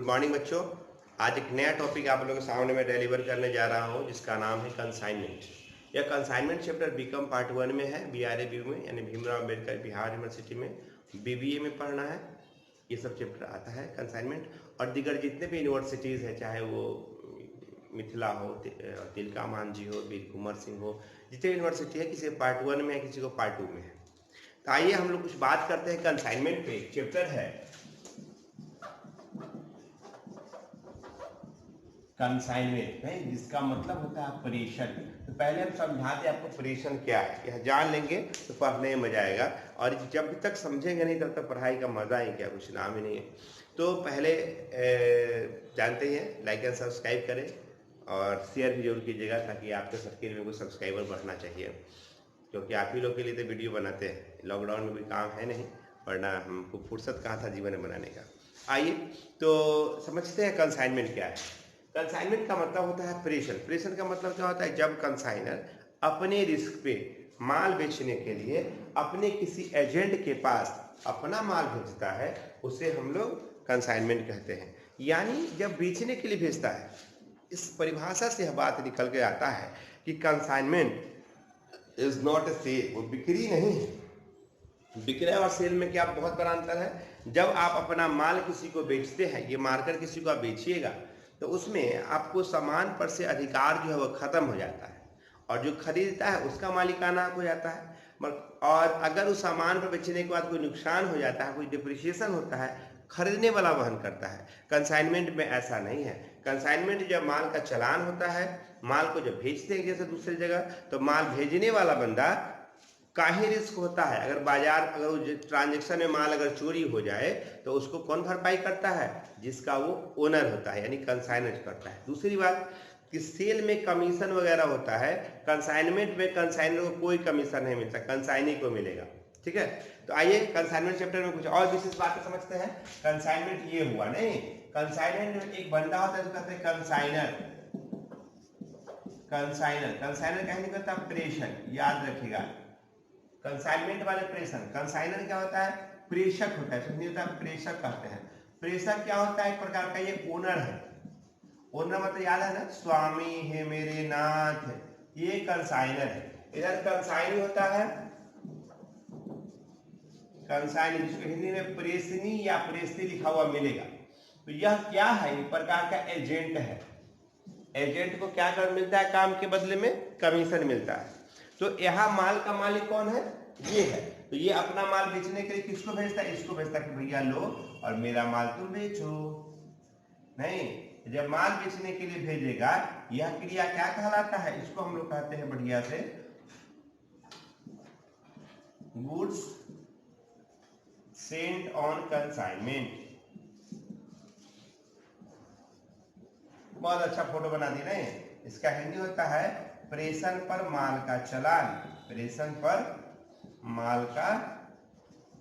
Good morning बच्चों। आज एक नया टॉपिक आप लोगों के सामने मैं डिलीवर करने जा रहा हूं जिसका नाम है कंसाइनमेंट। यह कंसाइनमेंट चैप्टर बीकॉम पार्ट 1 में है, BRABU में, यानी भीमराव अम्बेडकर बिहार यूनिवर्सिटी में BBA में पढ़ना है। ये सब चैप्टर आता है कंसाइनमेंट। और दीगर जितने भी यूनिवर्सिटीज़ हैं, चाहे वो मिथिला हो, तिलका मांझी हो, वीर कुंवर सिंह हो, जितने यूनिवर्सिटी है, किसी को पार्ट 1 में है, किसी को पार्ट 2 में है। तो आइए हम लोग कुछ बात करते हैं कंसाइनमेंट पे। चैप्टर है कंसाइनमेंट, नहीं, जिसका मतलब होता है प्रेषण। तो पहले हम समझाते हैं आपको प्रेषण क्या है। यह जान लेंगे तो पढ़ने में मजा आएगा, और जब तक समझेंगे नहीं तब तक पढ़ाई का मजा ही क्या, कुछ नाम ही नहीं है। तो पहले जानते हैं, लाइक एंड सब्सक्राइब करें और शेयर भी जरूर कीजिएगा, ताकि आपके सर्किल में कोई सब्सक्राइबर बढ़ना चाहिए, क्योंकि आप ही लोग के लिए तो वीडियो बनाते हैं। लॉकडाउन में कोई काम है नहीं, वरना हमको फुर्सत कहाँ था जीवन में बनाने का। आइए तो समझते हैं कंसाइनमेंट क्या है। कंसाइनमेंट का मतलब होता है प्रेषण। प्रेषण का मतलब क्या होता है? जब कंसाइनर अपने रिस्क पे माल बेचने के लिए अपने किसी एजेंट के पास अपना माल भेजता है, उसे हम लोग कंसाइनमेंट कहते हैं। यानी जब बेचने के लिए भेजता है, इस परिभाषा से यह बात निकल के आता है कि consignment is not a sale, वो बिक्री नहीं है। बिक्री और सेल में क्या बहुत बड़ा अंतर है। जब आप अपना माल किसी को बेचते हैं, ये मारकर किसी को आप बेचिएगा, तो उसमें आपको सामान पर से अधिकार जो है वो खत्म हो जाता है, और जो खरीदता है उसका मालिकाना हक हो जाता है। और अगर उस सामान पर बेचने के बाद कोई नुकसान हो जाता है, कोई डिप्रिसिएशन होता है, खरीदने वाला वहन करता है। कंसाइनमेंट में ऐसा नहीं है। कंसाइनमेंट जब माल का चलान होता है, माल को जब भेजते हैं जैसे दूसरी जगह, तो माल भेजने वाला बंदा का ही रिस्क होता है। अगर अगर ट्रांजेक्शन में माल अगर चोरी हो जाए, तो उसको कौन भरपाई करता है? जिसका वो ओनर होता है, यानी कंसाइनर करता है। दूसरी बात कि सेल में कमीशन वगैरह होता है, कंसाइनमेंट में कंसाइनर को कोई कमीशन नहीं मिलता, कंसाइनी को मिलेगा। ठीक है, तो आइए कंसाइनमेंट चैप्टर में कुछ और विशेष बातें समझते हैं। कंसाइनमेंट ये हुआ, नहीं, कंसाइनमेंट में एक बंदा होता है, तो कहते हैं कंसाइनर। कंसाइनर क्या नहीं करता? प्रेषण। याद रखिएगा, कंसाइनमेंट वाले प्रेषण। कंसाइनर क्या होता है? प्रेषक होता है। हिंदी होता है प्रेषक कहते हैं। प्रेषक क्या होता है? एक प्रकार का ये ओनर है। ओनर मतलब याद है ना, स्वामी है मेरे नाथ, ये कंसाइनर है। इधर कंसाइनी होता है, कंसाइनी, जिसको हिंदी में प्रेषणी या प्रेषणी लिखा हुआ मिलेगा। तो यह क्या है? एक प्रकार का एजेंट है। एजेंट को क्या कर मिलता है? काम के बदले में कमीशन मिलता है। तो यहाँ माल का मालिक कौन है? ये है। तो ये अपना माल बेचने के लिए किसको भेजता है? इसको भेजता है कि भैया लो और मेरा माल तुम बेचो। नहीं, जब माल बेचने के लिए भेजेगा, यह क्रिया क्या कहलाता है? इसको हम लोग कहते हैं बढ़िया से गुड्स सेंट ऑन कंसाइनमेंट। बहुत अच्छा फोटो बना दी नहीं? इसका हिंदी होता है प्रेषण पर माल का चालान। प्रेषण पर माल का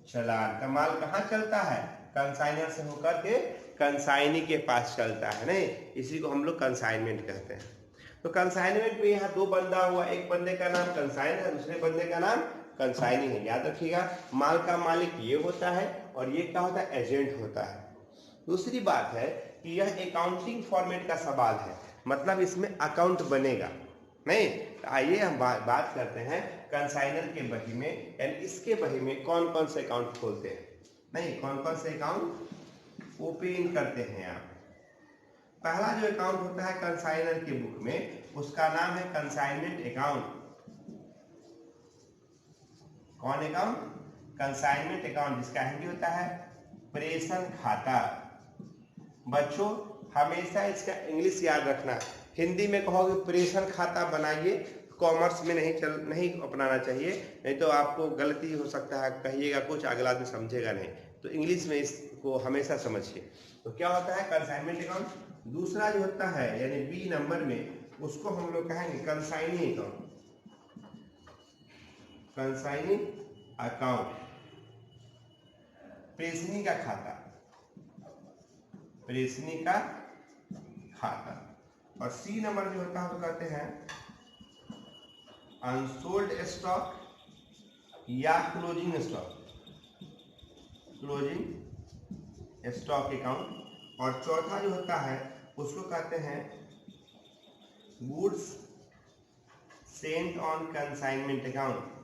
चालान। का माल कहाँ चलता है? कंसाइनर से होकर के कंसाइनी के पास चलता है, नहीं, इसी को हम लोग कंसाइनमेंट कहते हैं। तो कंसाइनमेंट में यहाँ दो बंदा हुआ, एक बंदे का नाम कंसाइन है, दूसरे बंदे का नाम कंसाइनी है। याद रखिएगा, माल का मालिक ये होता है और ये क्या होता है? एजेंट होता है। दूसरी बात है कि यह अकाउंटिंग फॉर्मेट का सवाल है, मतलब इसमें अकाउंट बनेगा, नहीं। आइए हम बात करते हैं कंसाइनर के बही में, यानी इसके बही में कौन कौन से अकाउंट खोलते हैं, नहीं, कौन कौन से अकाउंट ओपन करते हैं आप। पहला जो अकाउंट होता है कंसाइनर के बुक में, उसका नाम है कंसाइनमेंट अकाउंट। कौन अकाउंट? कंसाइनमेंट अकाउंट, जिसका हिंदी होता है प्रेषण खाता। बच्चों हमेशा इसका इंग्लिश याद रखना। हिंदी में कहोगे प्रेषण खाता बनाइए, कॉमर्स में नहीं अपनाना चाहिए, नहीं तो आपको गलती हो सकता है, कहिएगा कुछ, अगला आदमी समझेगा नहीं। तो इंग्लिश में इसको हमेशा समझिए। तो क्या होता है? Consignment account. दूसरा जो होता है यानी बी नंबर में, उसको हम लोग कहेंगे कंसाइनी अकाउंट। कंसाइनी अकाउंट, प्रेषणी का खाता, प्रेषणी का खाता। और सी नंबर जो होता है वो कहते हैं अनसोल्ड स्टॉक या closing stock, closing stock account. और चौथा जो होता है उसको कहते हैं goods sent on consignment account.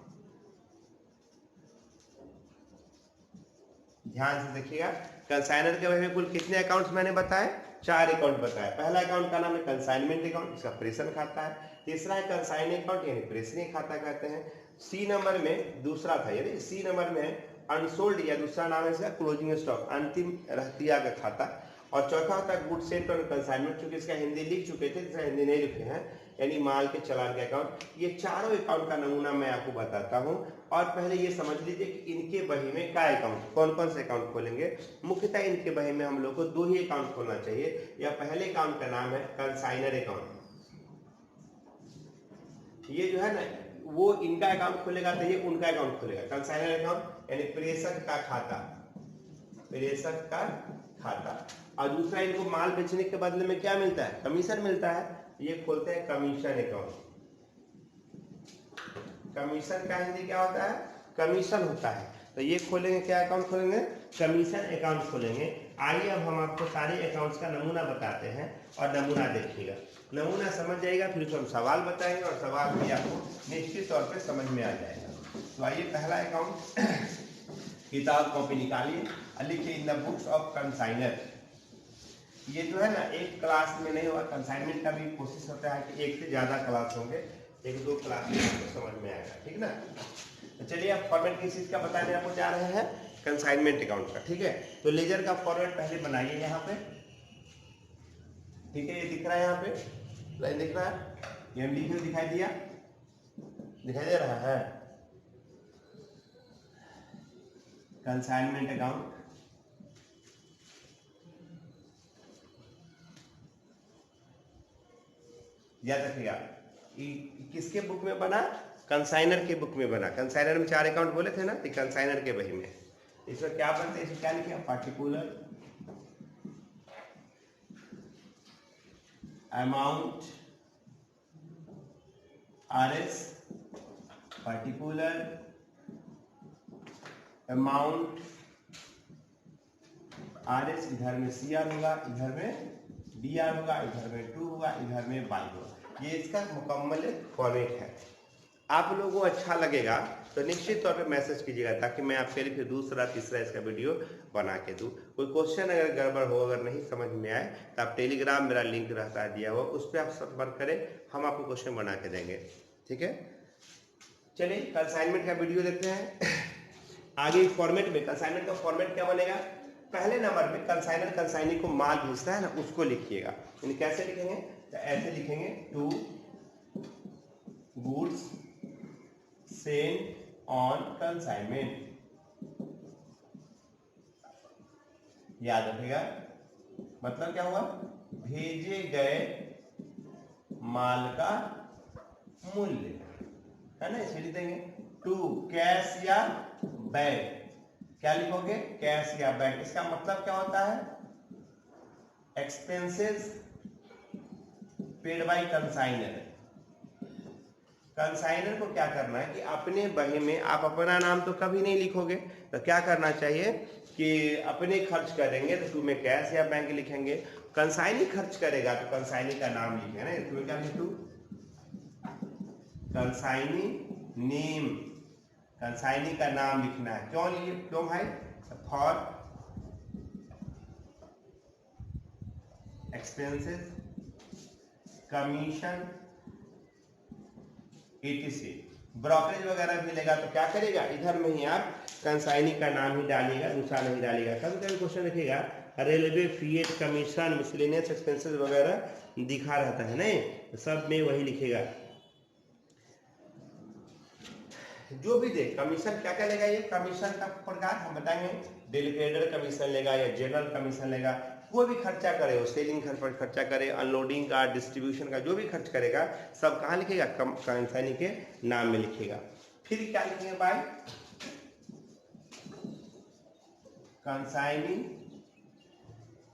ध्यान से देखिएगा, कंसाइनर के बारे में कुल कितने अकाउंट्स मैंने बताए? 4 अकाउंट बताया। पहला अकाउंट का नाम है कंसाइनमेंट अकाउंट, इसका प्रेषण खाता है। तीसरा है कंसाइनी अकाउंट यानी प्रेषणीय खाता कहते हैं। सी नंबर में दूसरा था, यानी सी नंबर में अनसोल्ड या दूसरा नाम है इसका क्लोजिंग स्टॉक, अंतिम रहतिया का खाता। और चौथा होता है गुड सेंट ऑन कंसाइनमेंट, चूंकि इसका हिंदी लिख चुके थे, इसका हिंदी नहीं लिखे हैं, यानी माल के चालान के अकाउंट। ये चारों अकाउंट का नमूना मैं आपको बताता हूं। और पहले ये समझ लीजिए कि इनके बही में क्या अकाउंट, कौन कौन से अकाउंट खोलेंगे। मुख्यतः इनके बही में हम लोग को 2 ही अकाउंट खोलना चाहिए। या पहले अकाउंट का नाम है कंसाइनर अकाउंट, ये जो है ना वो इनका अकाउंट खोलेगा तो ये उनका अकाउंट खोलेगा। कंसाइनर अकाउंट यानी प्रेषक का खाता, प्रेषक का खाता। और दूसरा इनको माल बेचने के बदले में क्या मिलता है? कमीशन मिलता है, ये खोलते हैं कमीशन अकाउंट। कमीशन का हिंदी क्या होता है? कमीशन होता है। तो ये खोलेंगे, क्या अकाउंट खोलेंगे? कमीशन अकाउंट खोलेंगे। आइए अब हम आपको सारे अकाउंट्स का नमूना बताते हैं और नमूना देखिएगा, नमूना समझ जाएगा, फिर उसको हम सवाल बताएंगे और सवाल भी आपको निश्चित तौर पे समझ में आ जाएगा। तो आइए पहला अकाउंट, किताब कॉपी निकालिए और लिखिए in the books of consignor. ये जो है ना एक क्लास में नहीं होगा, कंसाइनमेंट का भी कोशिश होता है कि एक से ज्यादा क्लास होंगे, 1-2 क्लास में आपको समझ में आएगा, ठीक ना। तो चलिए अब फॉर्मेट किस चीज का बताने आपको जा रहे हैं? कंसाइनमेंट अकाउंट का, ठीक है। तो लेजर का फॉर्मेट पहले बनाइए यहाँ पे, ठीक है। ये दिख रहा है, यहाँ पे लाइन दिख रहा है, ये हम लिखे दिखाई दिया, दिखाई दे रहा है कंसाइनमेंट अकाउंट। याद रखिएगा किसके बुक में बना? कंसाइनर के बुक में बना। कंसाइनर में 4 अकाउंट बोले थे ना, तो कंसाइनर के बही में इसमें क्या बनते हैं? इसमें क्या लिखे? Particular amount RS, particular amount RS, इधर में CR होगा, इधर में DR होगा, इधर में 2 होगा, इधर में Y होगा। ये इसका मुकम्मल फॉर्मेट है। आप लोगों को अच्छा लगेगा तो निश्चित तौर पे मैसेज कीजिएगा, ताकि मैं आपके लिए फिर दूसरा तीसरा इसका वीडियो बना के दूँ। कोई क्वेश्चन अगर गड़बड़ हो, अगर नहीं समझ में आए, तो आप टेलीग्राम मेरा लिंक रहता है दिया हुआ, उस पर आप संपर्क करें, हम आपको क्वेश्चन बना के देंगे, ठीक है। चलिए कंसाइनमेंट का वीडियो देखते हैं। आगे फॉर्मेट में कंसाइनमेंट का फॉर्मेट क्या बनेगा? पहले नंबर पे कंसाइनर कंसाइनी को माल भेजता है ना, उसको लिखिएगा। कैसे लिखेंगे? तो ऐसे लिखेंगे, to goods sent on consignment. याद रखिएगा, मतलब क्या हुआ? भेजे गए माल का मूल्य, है ना, इसे लिख देंगे। टू कैश या बैंक, क्या लिखोगे? कैश या बैंक। इसका मतलब क्या होता है? Expenses paid by consignor. Consignor को क्या करना है कि अपने बही में आप अपना नाम तो कभी नहीं लिखोगे, तो क्या करना चाहिए कि अपने खर्च करेंगे तो टू में कैश या बैंक लिखेंगे। कंसाइनी खर्च करेगा तो कंसाइनी का नाम लिखे ना, इसमें क्या लिखूं? कंसाइनी नेम, कंसाइनी का नाम लिखना है। क्यों भाई? For expenses, commission, ETC। Brokerage वगैरह भी लेगा तो क्या करेगा? इधर में ही आप कंसाइनी का नाम ही डालिएगा, दूसरा नहीं डालिएगा। कभी कभी क्वेश्चन लिखेगा railway fiat commission miscellaneous expenses वगैरह दिखा रहता है नहीं, तो सब में वही लिखेगा। जो भी दे कमीशन क्या क्या लेगा? ये कमीशन का प्रकार हम बताएंगे, डेलीगेटेड कमीशन लेगा या जनरल कमीशन लेगा। कोई भी खर्चा करे, वो सेलिंग पर खर्चा करे, अनलोडिंग का, डिस्ट्रीब्यूशन का, जो भी खर्च करेगा सब कहाँ लिखेगा? कंसाइनी के नाम में लिखेगा। फिर क्या लिखेंगे भाई? कंसाइनी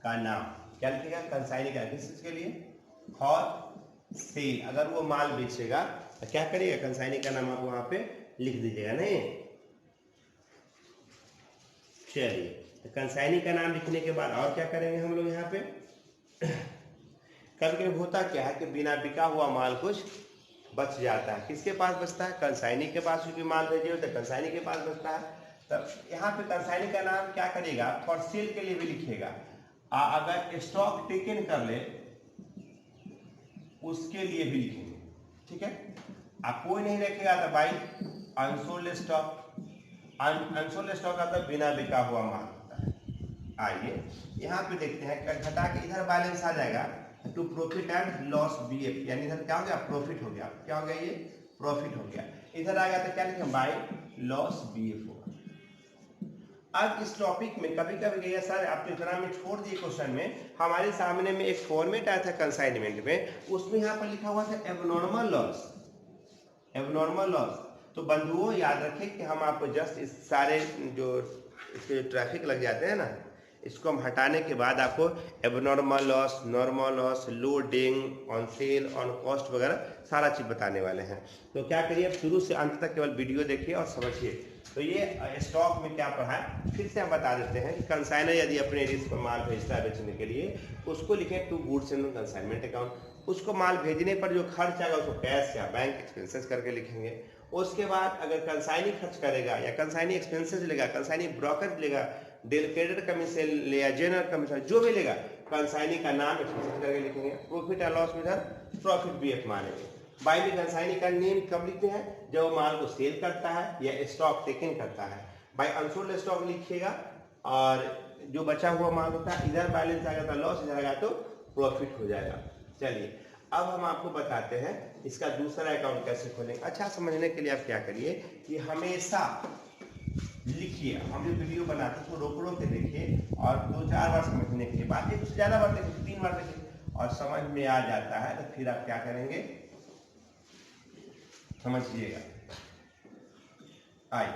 का नाम क्या लिखेगा? कंसाइनी का, किस चीज के लिए? For sale. अगर वो माल बेचेगा तो क्या करिएगा? कंसाइनी का नाम आप वहां पे लिख दीजिएगा नहीं। चलिए कंसाइनी का नाम लिखने के बाद और क्या करेंगे हम लोग यहाँ पे, कभी कभी होता क्या है कि बिना बिका हुआ माल कुछ बच जाता है, किसके पास बचता है, कंसाइनी के पास, क्योंकि माल भेजे हो तो कंसाइनी के पास बचता है। तब यहाँ पे कंसाइनी का नाम क्या करेगा, फॉर सेल के लिए भी लिखिएगा। अगर स्टॉक टेकन कर ले उसके लिए भी लिखेंगे, ठीक है। आप कोई नहीं रखेगा तो by unsold stock, unsold stock आता है बिना बिका हुआ माल होता है। आइए यहाँ पे देखते हैं, घटा के इधर बैलेंस आ जाएगा to profit and loss BF, यानी इधर क्या हो गया, प्रॉफिट हो गया। क्या हो गया, ये प्रॉफिट हो गया। इधर आ गया तो क्या लिखेंगे, बाय लॉस बीएफ होगा। अब इस टॉपिक में कभी कभी गया सर आप इतना में छोड़ दिए, क्वेश्चन में हमारे सामने में एक फॉर्मेट आया था कंसाइनमेंट में, उसमें यहाँ पर लिखा हुआ था एबनॉर्मल लॉस, एबनॉर्मल लॉस। तो बंधुओं याद रखें कि हम आपको जस्ट इस सारे जो इसके ट्रैफिक लग जाते हैं ना, इसको हम हटाने के बाद आपको abnormal loss, normal loss, loading, on sale, on cost वगैरह सारा चीज बताने वाले हैं। तो क्या करिए, शुरू से अंत तक केवल वीडियो देखिए और समझिए। तो ये स्टॉक में क्या पढ़ा है फिर से हम बता देते हैं कि कंसाइनर यदि अपने रिस्क पर माल भेजता है बेचने के लिए, उसको लिखें to goods and consignment account. उसको माल भेजने पर जो खर्च आएगा उसको कैश या बैंक एक्सपेंसेस करके लिखेंगे। उसके बाद अगर कंसाइनी खर्च करेगा या कंसाइनी एक्सपेंसेस लेगा, कंसाइनी ब्रोकर लेगा, डेलिकेटेड कमीशन ले या जनरल कमीशन जो भी लेगा, कंसाइनी का नाम एक्सपेंसेस करके लिखेंगे। प्रॉफिट एंड लॉस में इधर प्रॉफिट बीएफ मानेंगे। बाई भी कंसाइनी का नेम कब लिखते हैं, जब वो माल को सेल करता है या स्टॉक टेकन करता है। बाई अनसोल्ड स्टॉक लिखिएगा, और जो बचा हुआ माल होता है इधर बैलेंस आएगा तो लॉस, इधर आएगा तो प्रॉफिट हो जाएगा। चलिए अब हम आपको बताते हैं इसका दूसरा अकाउंट कैसे खोलेंगे। अच्छा समझने के लिए आप क्या करिए कि हमेशा लिखिए, हम जो वीडियो बनाते हैं उसको रोक रोक के देखिए और 2-4 बार समझने के लिए, बात है कुछ ज्यादा बार देखिए, 3 बार देखिए और समझ में आ जाता है तो फिर आप क्या करेंगे समझिएगा। आइए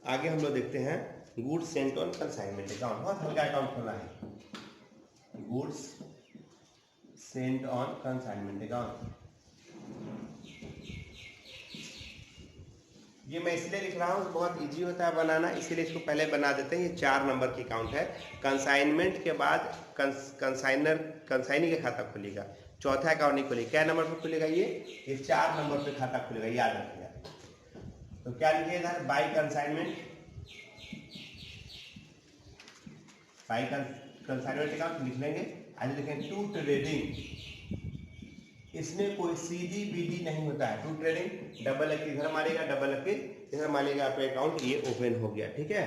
आगे हम लोग देखते हैं goods sent on consignment account. बहुत हल्का अकाउंट खोलना है, goods sent on consignment account. ये मैं इसलिए लिख रहा हूँ, बहुत इजी होता है बनाना, इसीलिए इसको पहले बना देते हैं। ये 4 नंबर की अकाउंट है। कंसाइनमेंट के बाद कंसाइनी का खाता खुलेगा, चौथा अकाउंट नहीं खुलेगा। क्या नंबर पर खुलेगा, ये 4 नंबर पे खाता खुलेगा, याद रखिएगा। तो क्या लिखिए इधर, by consignment, by consignment account लिख लेंगे। आज लिखेंगे टू ट्रेडिंग, इसमें कोई सीडी बीडी नहीं होता है। टू ट्रेडिंग डबल एक इधर मारेगा, डबल एक इधर मारेगा, आपका अकाउंट ये ओपन हो गया, ठीक है।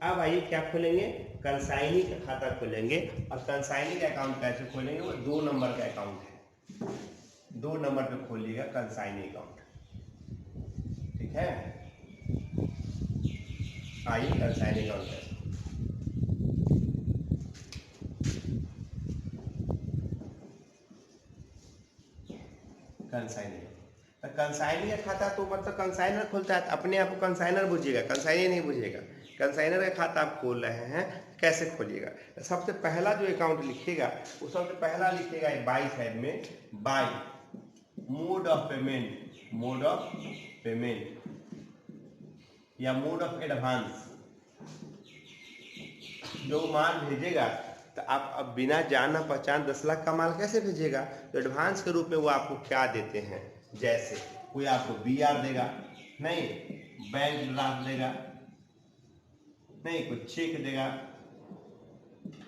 अब आइए क्या खोलेंगे, कंसाइनी का खाता खोलेंगे। और कंसाइनी का अकाउंट कैसे खोलेंगे, वो 2 नंबर का अकाउंट है, 2 नंबर पे खोलिएगा कंसाइनी अकाउंट, ठीक है। आइए कंसाइनी अकाउंट कैसे, कंसाइनी, तो कंसाइनी का खाता तो मतलब कंसाइनर खोलता है, अपने आप को कंसाइनर बुझिएगा, कंसाइनी नहीं बुझिएगा। कंसाइनर का खाता आप खोल रहे हैं, कैसे खोलिएगा, सबसे पहला जो अकाउंट लिखिएगा वो सबसे पहला लिखिएगा बाई साइड में, by mode of payment, mode of payment या मोड ऑफ एडवांस। जो माल भेजेगा तो आप अब बिना जाना पहचान 10 लाख का माल कैसे भेजेगा, तो एडवांस के रूप में वो आपको क्या देते हैं, जैसे कोई आपको बीआर देगा, नहीं बैंक ड्राफ्ट देगा, नहीं कोई चेक देगा,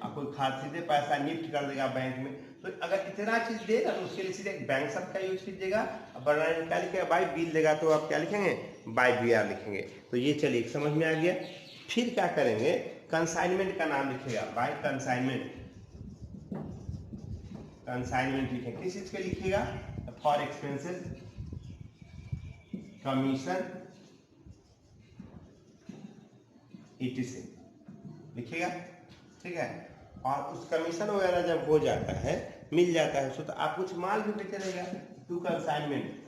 आपको सीधे पैसा निफ्ट कर देगा बैंक में। तो अगर इतना चीज देगा तो उसके लिए सीधे बैंक सब का यूज कीजिएगा। अब क्या लिखेगा, बाय बिल देगा तो आप क्या लिखेंगे, बाय बीआर लिखेंगे। तो ये चलिए समझ में आ गया। फिर क्या करेंगे, कंसाइनमेंट का नाम लिखेगा, बाय कंसाइनमेंट, कंसाइनमेंट लिखेगा, किस चीज के लिखिएगा, फॉर एक्सपेंसेस, कमीशन, ETC लिखिएगा, ठीक है। और उस कमीशन वगैरह जब हो जाता है, मिल जाता है उसको, तो आप कुछ माल भी बेचे रहेगा। टू कंसाइनमेंट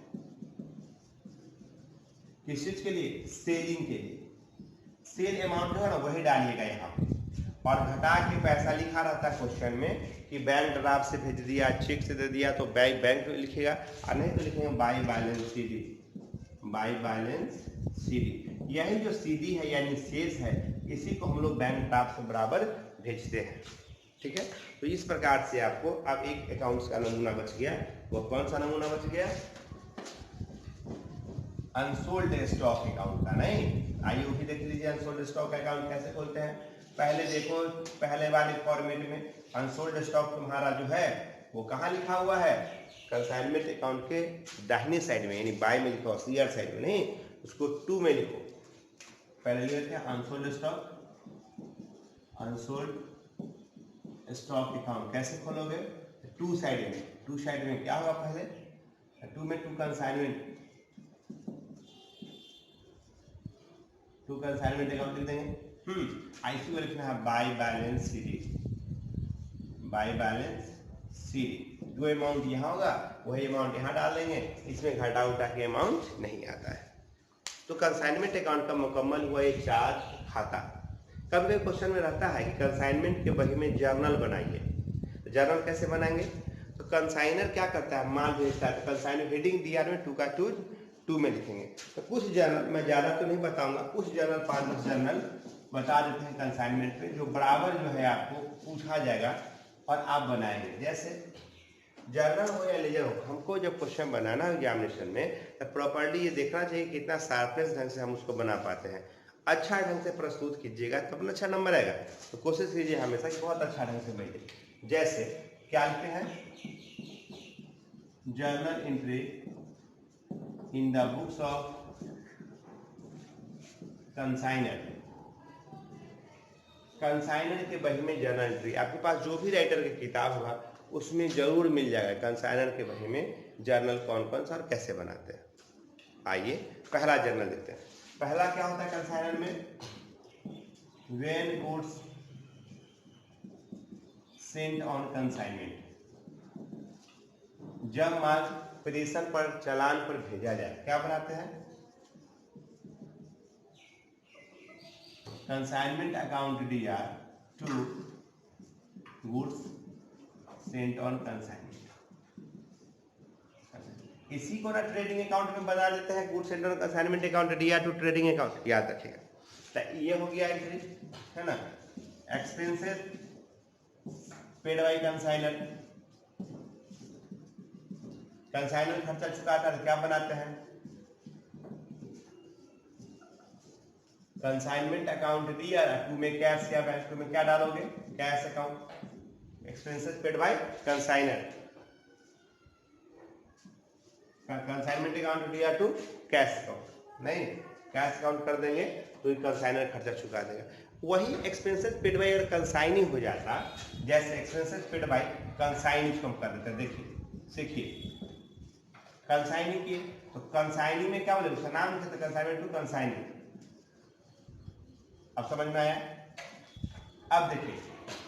किस चीज के लिए, सेलिंग के लिए। सेल अमाउंट जो है ना वही डालिएगा यहाँ, और घटा के पैसा लिखा रहता है क्वेश्चन में कि बैंक ड्राफ्ट से भेज दिया, चेक से दे दिया तो बैंक लिखिएगा, और नहीं तो लिखेंगे by balance sheet, by balance CD. यही जो सीडी है यानी शेष है, इसी को हम लोग बैंक ड्राफ्ट से बराबर भेजते हैं। ठीक है, तो इस प्रकार से आपको अब एक अकाउंट्स का नमूना बच गया। वो कौन सा नमूना बच गया? अनसोल्ड स्टॉक अकाउंट का। नहीं, आइए वो भी देख लीजिए अनसोल्ड स्टॉक अकाउंट कैसे खोलते हैं। पहले देखो, पहले वाले फॉर्मेट में अनसोल्ड स्टॉक तुम्हारा जो है वो कहाँ लिखा हुआ है? कंसाइनमेंट अकाउंट के दाहिने साइड में, यानी बाय में लिखो, सीआर साइड में नहीं, उसको 2 में लिखो। पहले लिखते हैं unsold stock, unsold stock account कैसे खोलोगे? 2 साइड में, 2 साइड में क्या होगा? पहले 2 में 2 कंसाइनमेंट, 2 कंसाइनमेंट अकाउंट लिख देंगे। आईसी को लिखना है by balance CD, by balance CD. जो अमाउंट यहाँ होगा वही अमाउंट यहाँ डाल देंगे, इसमें घटा उठा के अमाउंट नहीं आता है। तो कंसाइनमेंट अकाउंट का मुकम्मल हुआ एक चार्ज खाता। कभी कभी क्वेश्चन में रहता है कि कंसाइनमेंट के बही में जर्नल बनाइए। जर्नल कैसे बनाएंगे? तो कंसाइनर क्या करता है? माल भेजता है, तो कंसाइनर हेडिंग डीआर में 2 का 2 में लिखेंगे। तो कुछ जर्नल, मैं ज़्यादा तो नहीं बताऊंगा, कुछ जर्नल 5-10 जर्नल बता देते हैं कंसाइनमेंट में, जो बराबर जो है आपको पूछा जाएगा और आप बनाएंगे। जैसे जर्नल हो या लेजर हो, हमको जब क्वेश्चन बनाना है एग्जामिनेशन में तो प्रॉपर्ली ये देखना चाहिए कितना शार्पनेस ढंग से हम उसको बना पाते हैं। अच्छा ढंग से प्रस्तुत कीजिएगा तब ना अच्छा नंबर आएगा। तो कोशिश कीजिए हमेशा कि बहुत अच्छा ढंग से मिले। जैसे क्या लिखते हैं? Journal entry in the books of consignor. Consignor के बही में जर्नल एंट्री, आपके पास जो भी राइटर की किताब होगा उसमें जरूर मिल जाएगा कंसाइनर के बही में जर्नल कौन कौन सा और कैसे बनाते हैं। आइए पहला जर्नल देखते हैं। पहला क्या होता है कंसाइनर में? When goods sent on consignment, जब माल प्रेषण पर, चालान पर भेजा जाए, क्या बनाते हैं? Consignment account DR to goods sent on consignment. इसी को ना ट्रेडिंग अकाउंट में बना देते हैं, goods sent on consignment account DR to trading account, याद रखिएगा। तो ये हो गया एंट्री, है ना। Expenses paid by consignor, consignor खर्चा चुकाता है, क्या बनाते हैं? कंसाइनमेंट अकाउंट डीआर 2 में कैश, क्या बैंक 2 में क्या डालोगे? Cash account. Expenses paid by consignor, consignment account DR to cash account, नहीं कैश अकाउंट कर देंगे तो कंसाइनर खर्चा चुका देगा। वही एक्सपेंसेस पेड बाय अगर कंसाइनिंग हो जाता, जैसे एक्सपेंसेस पेड बाय कंसाइनिंग को हम कर देते हैं। देखिए सीखिए, कंसाइनिंग की तो कंसाइनिंग में क्या बोले? उसका नाम लिखे, कंसाइनमेंट टू कंसाइनिंग। अब समझ में आया? अब देखिए,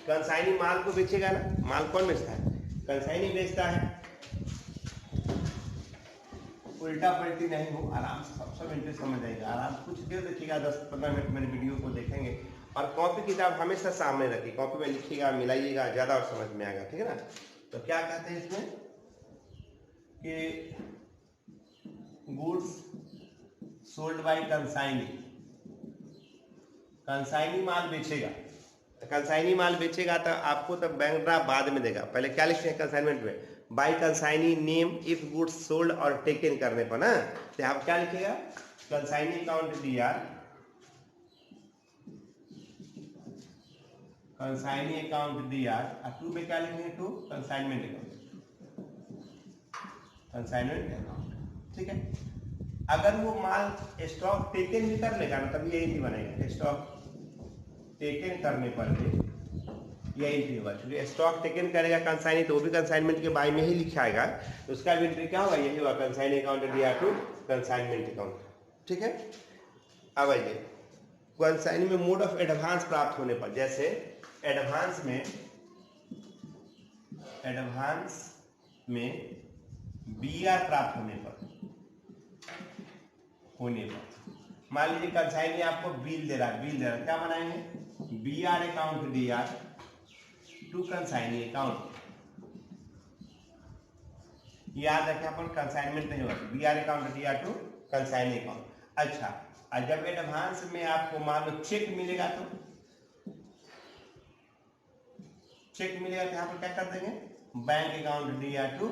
कंसाइनिंग माल को बेचेगा ना, माल कौन बेचता है? कंसाइनिंग बेचता है। उल्टा पलटी नहीं हो, आराम से सब इंटरेस्ट समझ जाएगा। आराम कुछ देर देखिएगा, 10-15 मिनट मेरे वीडियो को देखेंगे और कॉपी किताब हमेशा सामने रखिए, कॉपी में लिखिएगा, मिलाइएगा, ज़्यादा और समझ में आएगा। ठीक है ना। तो क्या कहते हैं इसमें कि गुड्स सोल्ड बाय कंसाइनिंग, कंसाइनिंग माल बेचेगा। तो कंसाइनिंग माल बेचेगा तो आपको तो बैंक ड्राफ्ट बाद में देगा। पहले क्या लिखते हैं कंसाइनमेंट में? By consigning name if goods sold और टेकन करने पर ना, तो आप क्या लिखेगा? Consigning account DR, consigning account DR, और 2 में क्या लिखेंगे? 2 कंसाइनमेंट अकाउंट, कंसाइनमेंट अकाउंट। ठीक है। अगर वो माल स्टॉक टेकन भी कर लेगा ना, तभी यही भी बनेगा। स्टॉक टेकन करने पर भी यही भी होगा, क्योंकि स्टॉक टेकन करेगा कंसाइनिंग तो वो भी कंसाइनमेंट के बाय में ही लिखाएगा, तो उसका भी एंट्री क्या होगा? यही होगा, consigning account DR to consignment account. ठीक है। अब आइए कंसाइनिंग में मोड ऑफ एडवांस प्राप्त होने पर, जैसे एडवांस में बीआर प्राप्त होने पर मान लीजिए कंसाइनिंग आपको बिल दे रहा है, क्या बनाएंगे? BR account DR to consigning account, याद रखें अपन कंसाइनमेंट नहीं होगा, BR account DR to consigning account. अच्छा, और जब एडवांस में आपको मान लो चेक मिलेगा तो यहाँ पर क्या कर देंगे, bank account DR to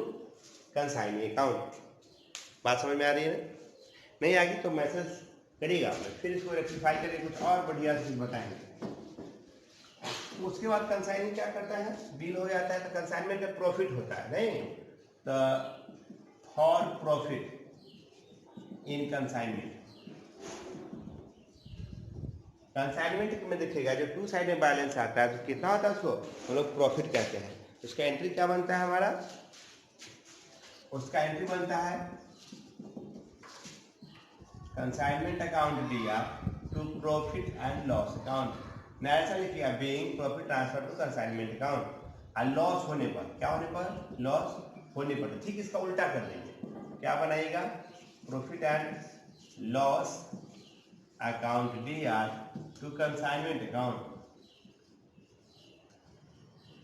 consigning account. बात समझ में आ रही है? नहीं आ गई तो मैसेज करिएगा, फिर इसको रेक्टिफाई करके कुछ और बढ़िया चीज बताएंगे। उसके बाद कंसाइनिंग क्या करता है, बिल हो जाता है तो कंसाइनमेंट का प्रॉफिट होता है, नहीं तो for profit in consignment. Consignment में देखिएगा जो टू साइड में बैलेंस आता है तो कितना होता है उसको हम लोग प्रॉफिट कहते हैं। उसका एंट्री क्या बनता है हमारा, उसका एंट्री बनता है consignment account DR to profit and loss account. मैं ऐसा लिखिए being profit transfer to consignment account, और लॉस होने पर, क्या होने पर, लॉस होने पर। ठीक इसका उल्टा कर देंगे, क्या बनाइएगा, profit and loss account DR to consignment account,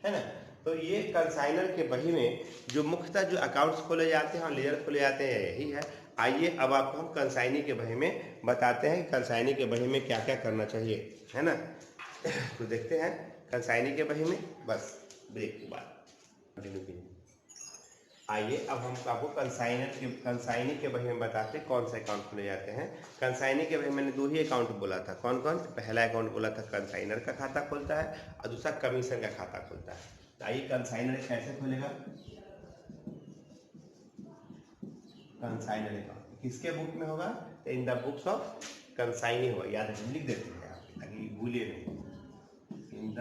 है ना। तो ये कंसाइनर के बही में जो मुख्यतः जो अकाउंट्स खोले जाते हैं और लेजर खोले जाते हैं यही है। आइए अब आपको हम कंसाइनी के बही में बताते हैं कि कंसाइनी के बही में क्या क्या करना चाहिए, है ना। तो देखते हैं कंसाइनी के बही में, बस ब्रेक के बाद। आइए अब हम आपको कंसाइनी के बही में बताते हैं कौन से अकाउंट खोले जाते हैं। कंसाइनी के बही में मैंने दो ही अकाउंट बोला था, कौन कौन। पहला अकाउंट बोला था कंसाइनर का खाता खोलता है और दूसरा कमीशन का खाता खोलता है। तो आइए कंसाइनर कैसे खोलेगा, कंसाइनर अकाउंट किसके बुक में होगा, इन द बुक्स ऑफ कंसाइनी होगा। याद रखिए, लिख देते हैं आप ताकि भूलिए नहीं, इन the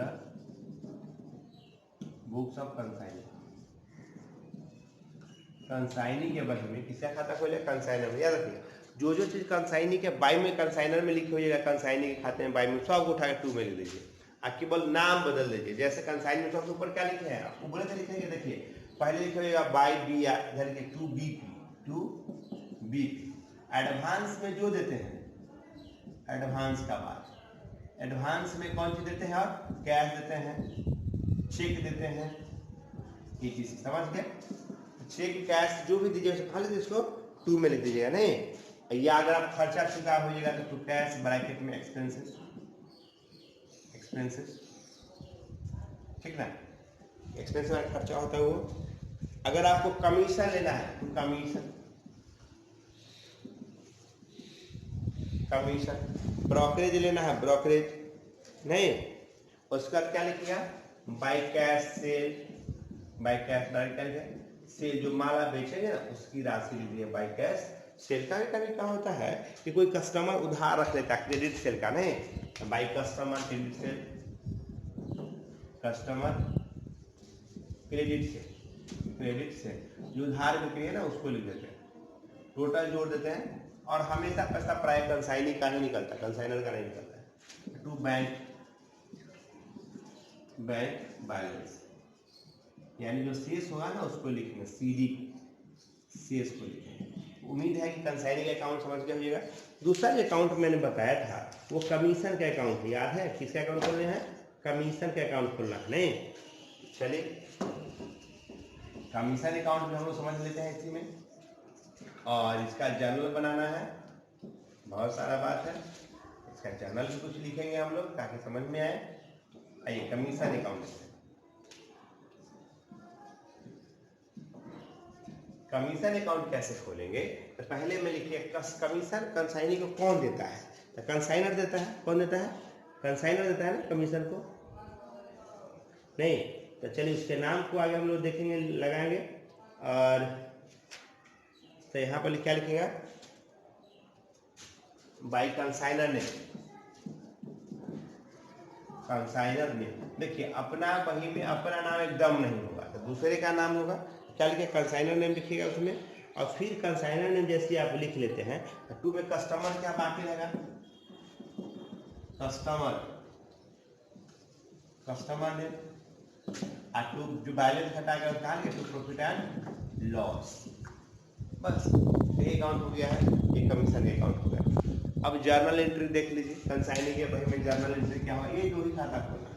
books of consignee. Consignee के बही में किसका खाता खोले, कंसाइनर में। याद रखिए जो चीज कंसाइनी के बाई में कंसाइनर में लिखी होगा, कंसाइनी के खाते में बाई में सब उठा के टू में लिख दीजिए, आप केवल नाम बदल दीजिए। जैसे कंसाइनी में सबसे ऊपर क्या लिखे हैं, आप ऊपर से लिखेंगे, देखिए पहले लिखिएगा बाई बी इधर के टू बी पी। एडवांस में जो देते हैं, एडवांस का बात, एडवांस में कौन चीज देते हैं आप, कैश देते हैं, चेक देते हैं, ये चीज समझ गए। चेक कैश जो भी दीजिएगा खाली इसको टू में लिख दीजिएगा, नहीं। या अगर आप खर्चा चुका होइएगा तो कैश ब्रैकेट में एक्सपेंसेस, ठीक ना। एक्सपेंसेस में खर्चा होता है वो। अगर आपको कमीशन लेना है तो कमीशन, ब्रोकरेज लेना है ब्रोकरेज, नहीं। उसका क्या लिखिएगा, by cash sale, by cash direct sale, जो माल आप बेचेंगे ना उसकी राशि लिख दिए बाई कैश सेल का। कभी क्या होता है कि कोई कस्टमर उधार रख लेता है, क्रेडिट सेल का, नहीं। By customer credit sale, customer credit से जो उधार बिक्री है ना उसको लिख देते हैं, टोटल जोड़ देते हैं। और हमेशा पैसा प्राय कंसाइनी का ही निकलता है, कंसाइनर का नहीं निकलता है। टू बैंक बैलेंस, यानी जो शेष होगा ना उसको लिखेंगे, CD शेष को लिखेंगे। उम्मीद है कि कंसाइनी का अकाउंट समझ गए होइएगा। दूसरा जो अकाउंट मैंने बताया था वो कमीशन का अकाउंट है, याद है किसका अकाउंट खोलने हैं, कमीशन का अकाउंट खोलना है, नहीं। चलिए कमीशन अकाउंट भी हम लोग समझ लेते हैं इसी में, और इसका जर्नल बनाना है, बहुत सारा बात है। इसका जर्नल भी कुछ लिखेंगे हम लोग ताकि समझ में आए। आइए कमीशन अकाउंट, कमीशन अकाउंट कैसे खोलेंगे, तो पहले में लिखिए कमीशन कंसाइनी को कौन देता है, तो कंसाइनर देता है। कौन देता है, कंसाइनर देता है ना कमीशन को, नहीं। तो चलिए उसके नाम को आगे हम लोग देखेंगे, लगाएंगे। और तो यहाँ पर क्या लिखेगा, बाई कंसाइनर ने, कंसाइनर ने। देखिए अपना बही में अपना नाम एकदम नहीं होगा, तो दूसरे का नाम होगा। क्या लिखे, कंसाइनर नेम लिखिएगा उसमें, और फिर कंसाइनर नेम जैसे आप लिख लेते हैं टू में कस्टमर क्या बाकी रहेगा, कस्टमर नेम, और टू जो बैलेंस हटाकर निकाल के टू प्रॉफिट एंड लॉस। बस ये अकाउंट हो गया है, ये कमीशन का अकाउंट हो गया। अब जर्नल एंट्री देख लीजिए, कंसाइनी के बही में जर्नल एंट्री क्या हुआ, ये जो ही खाता खोलना।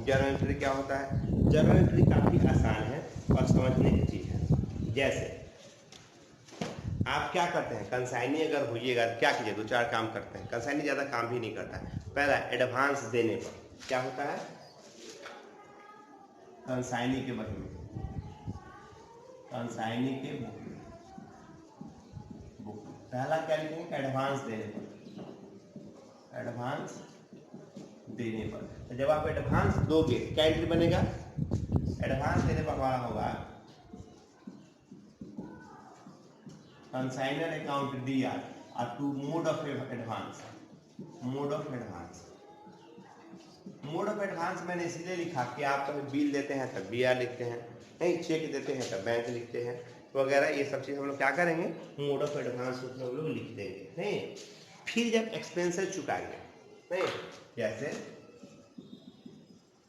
जर्नल एंट्री क्या होता है? जर्नल एंट्री काफ़ी आसान है और समझने की चीज़ है। जैसे आप क्या करते हैं, कंसाइनी अगर होइएगा क्या कीजिए, दो चार काम करते हैं। कंसाइनी ज़्यादा काम भी नहीं करता है। पहला, एडवांस देने पर क्या होता है, कंसाइनी के बही में, कंसाइनी के बुक पहला क्या लिखेंगे, एडवांस देने पर, एडवांस देने पर। तो जब आप एडवांस दोगे क्या एंट्री बनेगा, एडवांस देने पर हमारा होगा कंसाइनर अकाउंट डीआर और to mode of advance, mode of advance. Mode of advance मैंने इसलिए लिखा कि आप कभी बिल देते हैं तब बीआर लिखते हैं, नहीं चेक देते हैं तब बैंक लिखते हैं वगैरह, ये सब चीज़ हम लोग क्या करेंगे, मोड ऑफ एडवांस उसमें हम लोग लिख देंगे। नहीं, फिर जब एक्सपेंसेस चुकाएंगे, नहीं जैसे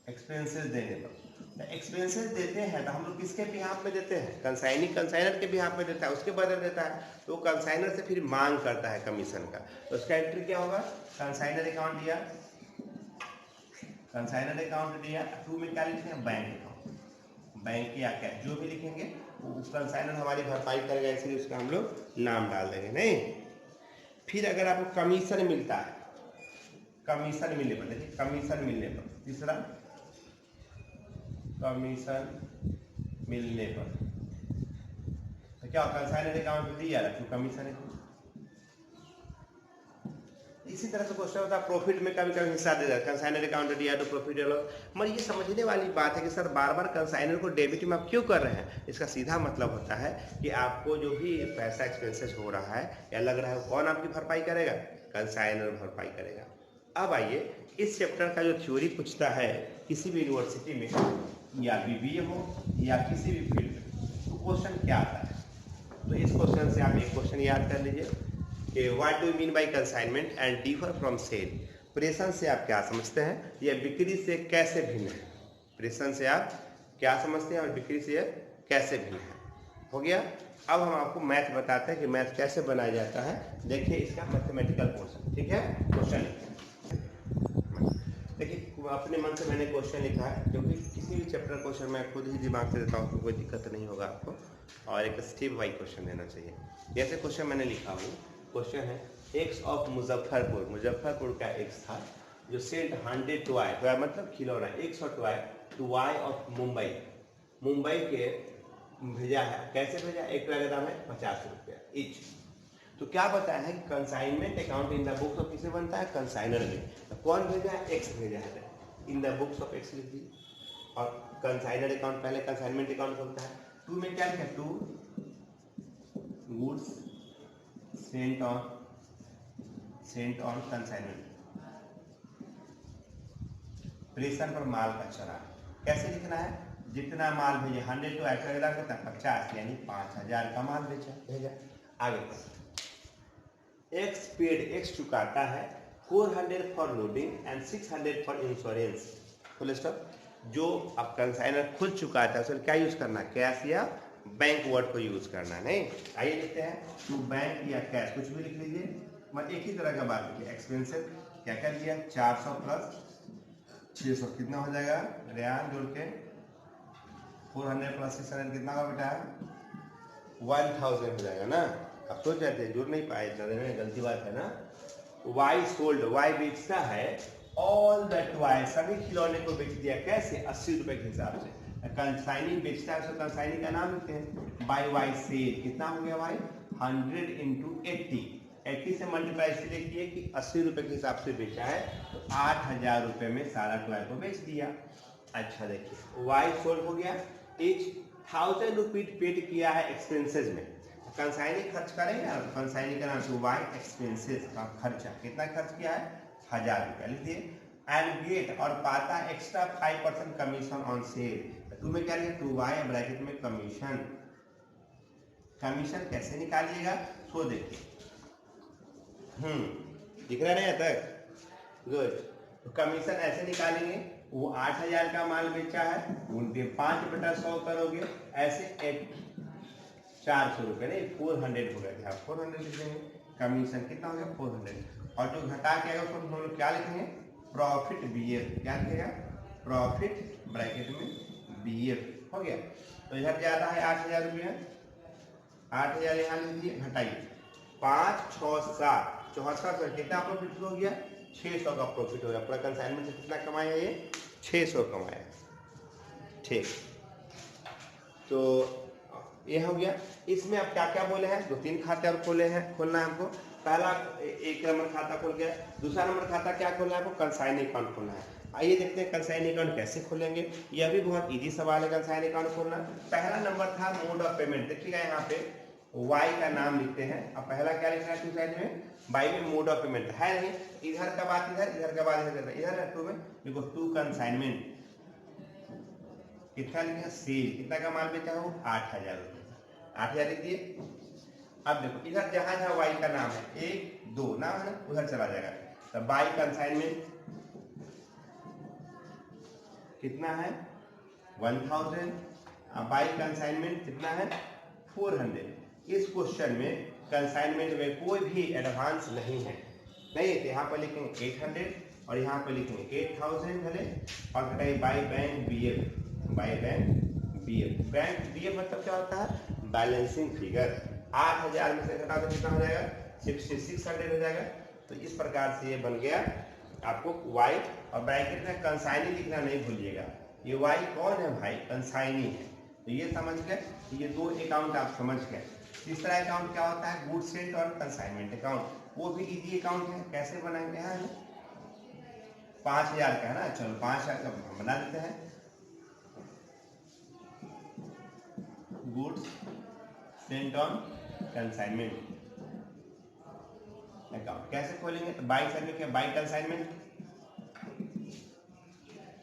एक्सपेंसेस देने पर, तो एक्सपेंसेस देते हैं तो हम लोग किसके बिहाफ में देते हैं, कंसाइनी कंसाइनर के बिहाफ में देता है, उसके बदल देता है, तो कंसाइनर से फिर मांग करता है कमीशन का, तो उसका एंट्री क्या होगा, कंसाइनर अकाउंट दिया, कंसाइनर अकाउंट दिया, टू में क्या लिखते हैं, बैंक अकाउंट, बैंक या कैश जो भी लिखेंगे वो कंसाइनर हमारी भरपाई करेगा, इसलिए उसका हम लोग नाम डाल देंगे। नहीं, फिर अगर आपको कमीशन मिलता है, कमीशन मिलने पर, देखिए कमीशन मिलने पर, तीसरा कमीशन मिलने पर तो क्या कंसाइनर अकाउंट दिया तो कमीशन है। इसी तरह से क्वेश्चन होता है प्रॉफिट में कभी कभी हिस्सा दे देता है, कंसाइनर अकाउंट दिया तो प्रॉफिट मगर ये समझने वाली बात है कि सर बार बार कंसाइनर को डेबिट में आप क्यों कर रहे हैं। इसका सीधा मतलब होता है कि आपको जो भी पैसा एक्सपेंसेस हो रहा है या लग रहा है कौन आपकी भरपाई करेगा, कंसाइनर भरपाई करेगा। अब आइए इस चैप्टर का जो थ्योरी पूछता है किसी भी यूनिवर्सिटी में या बीबीए हो या किसी भी फील्ड में, तो क्वेश्चन क्या आता है, तो इस क्वेश्चन से आप एक क्वेश्चन याद कर लीजिए, what do you mean by consignment and differ from sale. प्रेषण से आप क्या समझते हैं, यह बिक्री से कैसे भिन्न है। प्रेषण से आप क्या समझते हैं और बिक्री से यह कैसे भिन्न है। हो गया। अब हम आपको मैथ बताते हैं कि मैथ कैसे बनाया जाता है। देखिए इसका मैथमेटिकल पोर्शन, ठीक है, क्वेश्चन लिखिए। देखिए अपने मन से मैंने क्वेश्चन लिखा है, क्योंकि किसी भी चैप्टर क्वेश्चन मैं खुद ही दिमाग से देता हूँ, उसमें कोई दिक्कत नहीं होगा आपको, और एक स्टेप वाइज क्वेश्चन देना चाहिए। जैसे क्वेश्चन मैंने लिखा हूँ, क्वेश्चन है एक्स ऑफ मुजफ्फरपुर, मुजफ्फरपुर का एक्स था जो सेंट 100 टॉय, टॉय मतलब खिलौना, 100 toy to Y of Mumbai, Mumbai के भेजा है। कैसे भेजा, एक टॉय का दाम है 50 रुपया ईच। तो क्या बताया है कि consignment account in the books of किसे बनता है, कंसाइनर में। तो कौन भेजा है, एक्स भेजा है, in the books of X लिख दी, और कंसाइनर अकाउंट पहले कंसाइनमेंट अकाउंट बनता है। टू में क्या लिखा, to goods sent on consignment, प्रेषण पर माल का चढ़ान। कैसे लिखना है, जितना माल भेजे 100 तो ऐसा कितना 50, यानी 5000 का माल भेजा। आगे एक्स पेड, एक्स चुकाता है 400 for loading and 600 for insurance, full stop. जो अब कंसाइनर खुद चुकाता है उसमें क्या यूज करना है, कैश या बैंक वर्ड को यूज करना है। नहीं, आइए लिखते हैं टू बैंक या कैश, कुछ भी लिख लीजिए, मतलब एक ही तरह का बात लिखिए। एक्सपेंसिव क्या क्या दिया, 400 प्लस 600 कितना हो जाएगा, रेयान जोड़ के 400 प्लस 600 कितना का बेटा, 1000 हो जाएगा ना। अब सोच जाते हैं, जुड़ नहीं पाए, गलती बात है ना। वाई सोल्ड, वाई बेचता है ऑल दैट वाई, सभी खिलौने को बेच दिया, कैसे, 80 रुपए के हिसाब से। कंसाइनी बेचता है, कंसाइनी का नाम लिखते हैं, बाई वाई सेल, कितना हो गया भाई, 100 इंटू 80 से मल्टीप्लाई इसलिए किए कि 80 रुपए के हिसाब से बेचा है, तो 8000 रुपए में सारा टॉय को बेच दिया। अच्छा देखिए वाई सोल्ड हो गया, एच 1000 रुपये पेड किया है एक्सपेंसेस में, कंसाइनी खर्च करेंगे ना, कंसाइनी का नाम वाई एक्सपेंसेस का खर्चा, कितना खर्च किया है, 1000 रुपया लिख दिए। एंड गेट, और पाता extra 5% commission on sale, to में क्या लिखा, टू वाई ब्रैकेट में कमीशन। कमीशन कैसे निकालिएगा, सो देखिए, दिख रहा नहीं तक, गुड। तो कमीशन ऐसे निकालेंगे, वो 8000 का माल बेचा है, उनके 5/100 करोगे, ऐसे 400 रुपये नहीं 400 हो गए थे, आप 400 लिख देंगे। कमीशन कितना हो गया, 400, और जो घटा के आएगा उसको हम लोग क्या लिखेंगे, प्रॉफिट बीएफ, क्या लिखेगा, प्रॉफिट ब्रैकेट में BF हो गया। तो इधर ज्यादा है 8,000 रुपया, 8,000 यहाँ लिख दिए, घटाइए 5, 6, 7, 7400, कितना प्रॉफिट हो गया? 600 का प्रॉफिट हो गया। पूरा कंसाइनमेंट से कितना कमाया ये? 600 कमाया। ठीक, तो ये हो गया। इसमें अब क्या क्या बोले हैं? 2-3 खाते और खोले हैं, खोलना है हमको। पहला 1 नंबर खाता खोल गया, दूसरा नंबर खाता क्या खोलना है आपको? कंसाइनिंग अकाउंट खोलना है। आइए देखते हैं कंसाइनिंग अकाउंट कैसे खोलेंगे। यह भी बहुत इजी सवाल है कंसाइनिंग अकाउंट खोलना। पहला नंबर था मोड ऑफ पेमेंट, देखिएगा यहाँ पे वाई का नाम लिखते हैं। अब पहला क्या लिखना है? टू साइड में बाई में मोड ऑफ पेमेंट है नहीं, इधर का बात इधर, इधर का बात इधर, इधर है टू में देखो टू कंसाइनमेंट, कितना लिखा? सेल, कितना का माल बेचा हो? 8,000 रुपये, 8,000 लिख दिए। अब देखो इधर जहां जहां वाई का नाम है, 1, 2 नाम है ना, उधर चला जाएगा। तो बाई कंसाइनमेंट कितना है? 1000। अब बाई कंसाइनमेंट कितना है? 400। इस क्वेश्चन में कंसाइनमेंट में कोई भी एडवांस नहीं है, नहीं है, तो यहाँ पर लिखेंगे 800 और यहाँ पर लिखेंगे 8000 भले, और घटाइए by bank BF, by bank BF। Bank BF मतलब क्या होता है? Balancing figure. 8,000 में से घटा तो कितना हो जाएगा? 6600 हो जाएगा। तो इस प्रकार से ये बन गया आपको वाई, और ब्रैकेट में कंसाइनी लिखना नहीं भूलिएगा। ये वाई कौन है भाई? कंसाइनी है। तो ये समझ गए, ये 2 अकाउंट आप समझ गए। तीसरा अकाउंट क्या होता है? गुड्स सेंट और कंसाइनमेंट अकाउंट, वो भी इजी अकाउंट है। कैसे बनाएंगे? है 5,000 का है ना, चलो 5,000 का बना देते हैं। Goods sent on consignment account कैसे खोलेंगे? तो बाई साइड में क्या? बाई कंसाइनमेंट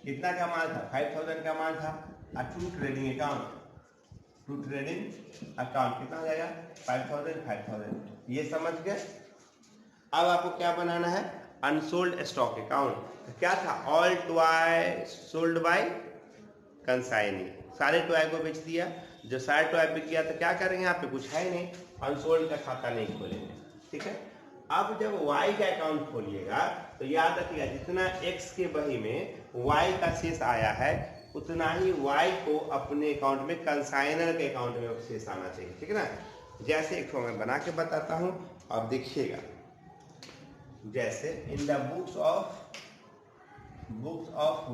कितना का माल था? 5,000 का माल था। और to trading account, to trading account कितना हो जाएगा? 5,000, 5,000। ये समझ गए। अब आपको क्या बनाना है? Unsold stock account. तो क्या था? All toy sold by consignee, सारे टॉय को बेच दिया। जो सारे टॉय बिक गया तो क्या करेंगे? यहाँ पे कुछ है नहीं, अनसोल्ड का खाता नहीं खोलेंगे। ठीक है। अब जब वाई का अकाउंट खोलिएगा तो याद रखिएगा जितना एक्स के बही में वाई का शेष आया है उतना ही वाई को अपने अकाउंट में, कंसाइनर के अकाउंट में शेष आना चाहिए। ठीक है ना। जैसे एक तो मैं बना के बताता हूँ, अब देखिएगा। जैसे in the books of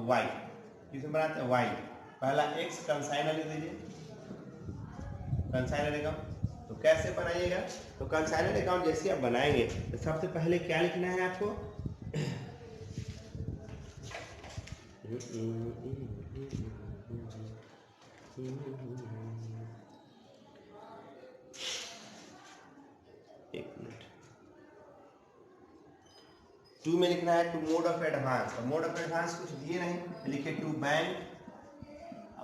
Y, किसमें बनाते हैं? वाई। पहला एक्स कंसाइनर लिख दीजिए, कंसाइनर अकाउंट। तो कैसे बनाइएगा? तो कंसाइनर अकाउंट जैसे आप बनाएंगे तो सबसे पहले क्या लिखना है आपको? एक मिनट, टू में लिखना है टू मोड ऑफ एडवांस। तो मोड ऑफ एडवांस कुछ दिए नहीं, लिखे टू बैंक,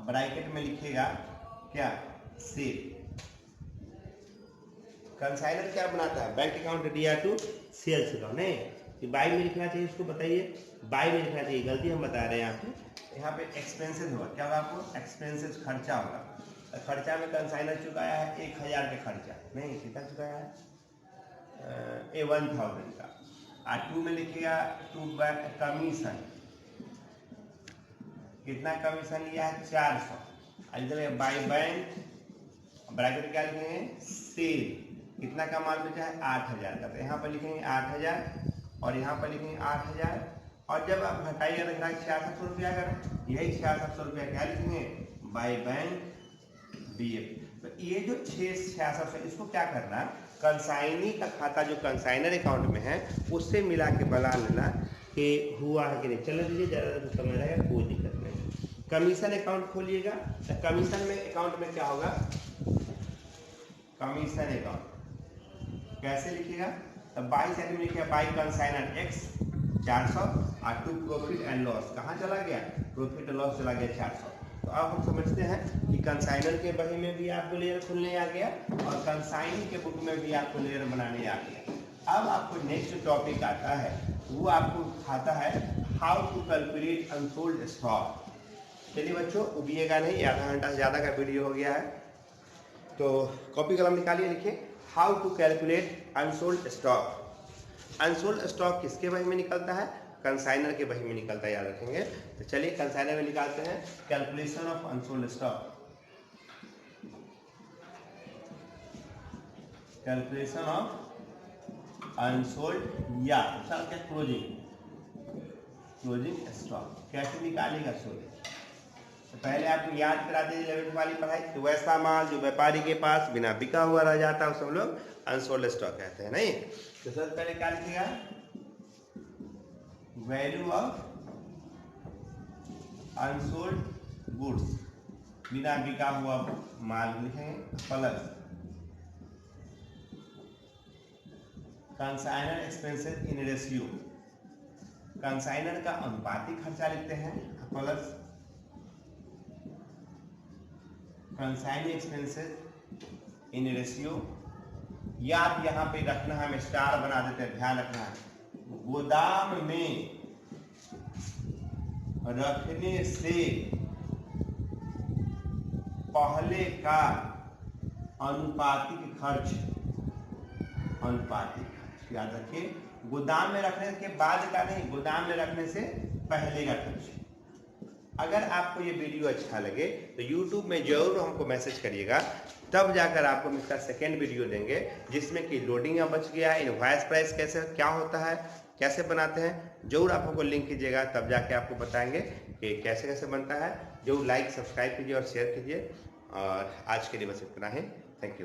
ब्रैकेट में लिखेगा क्या? सेल। कंसाइनर क्या बनाता है? बैंक अकाउंट दिया टू सेल्स अकाउंट। नहीं, कि बाई में लिखना चाहिए, इसको बताइए। बाई में लिखना चाहिए, गलती हम बता रहे हैं यहाँ पे। यहाँ पे एक्सपेंसेस होगा, क्या होगा आपको? एक्सपेंसेस, खर्चा होगा। खर्चा में कंसाइनर चुकाया है 1,000 का खर्चा, नहीं कितना चुकाया है? 1,000 का। और टू में लिखिएगा टू कमीशन, कितना कमीशन लिया है? 400। इधर बाई बैंक, ब्रैकेट क्या लिखेंगे? सेल, कितना का माल बेचा है? 8,000 का। तो यहाँ पर लिखेंगे 8,000 और यहाँ पर लिखेंगे 8,000। और जब आप घटाइए तो 6,700 रुपया कर, यही 6,700 रुपया क्या लिखेंगे? By bank BF। तो ये जो 6,700 इसको क्या करना? कंसाइनी का खाता जो कंसाइनर अकाउंट में है उससे मिला के बना लेना कि हुआ है कि नहीं। चलो दीजिए, ज़्यादा समय रहेगा, कोई दिक्कत नहीं। कमीशन अकाउंट खोलिएगा। तो कमीशन में अकाउंट में क्या होगा? कमीशन अकाउंट कैसे लिखिएगा? तो बाई साइड में लिखिएगा बाई कंसाइनर एक्स 400 और टू प्रॉफिट एंड लॉस, कहाँ चला गया? प्रॉफिट एंड लॉस चला गया 400। तो अब हम समझते हैं कि कंसाइनर के बही में भी आपको लेयर खुलने आ गया और कंसाइनी के बुक में भी आपको लेयर बनाने आ गया। अब आपको नेक्स्ट टॉपिक आता है, वो आपको आता है how to calculate unsold stock. चलिए बच्चों, उबिएगा नहीं, आधा घंटा से ज़्यादा का वीडियो हो गया है, तो कॉपी कलम निकालिए, लिखिए how to calculate unsold stock. Unsold stock किसके बही में निकलता है? कंसाइनर के बही में निकलता है, याद रखेंगे। तो चलिए कंसाइनर में निकालते हैं। Calculation of unsold stock, calculation of unsold या सर क्या क्लोजिंग स्टॉक कैसे निकालेगा सोल्ड। तो पहले आपको याद करा दें 11वीं वाली पढ़ाई, तो वैसा माल जो व्यापारी के पास बिना बिका हुआ रह जाता है उसे हम लोग अनसोल्ड स्टॉक कहते हैं, नहीं। तो सबसे पहले क्या लिखेगा, वैल्यू ऑफ अनसोल्ड गुड्स, बिना बिका हुआ माल लिखेंगे, plus consignor expenses in ratio, consignor का अनुपातिक खर्चा लिखते हैं, plus consignor expenses in ratio, या आप यहाँ पे रखना है, हम स्टार बना देते हैं, ध्यान रखना है, गोदाम में रखने से पहले का अनुपातिक खर्च, अनुपातिक खर्च याद रखिए, गोदाम में रखने के बाद का नहीं, गोदाम में रखने से पहले का खर्च। अगर आपको ये वीडियो अच्छा लगे तो YouTube में जरूर हमको मैसेज करिएगा, तब जाकर आपको हम इसका सेकेंड वीडियो देंगे जिसमें कि लोडिंग का बच गया, इनवॉइस प्राइस कैसे क्या होता है, कैसे बनाते हैं, जरूर आप हमको लिंक कीजिएगा, तब जाके आपको बताएंगे कि कैसे कैसे बनता है। जरूर लाइक सब्सक्राइब कीजिए और शेयर कीजिए। और आज के लिए बस इतना ही, थैंक यू।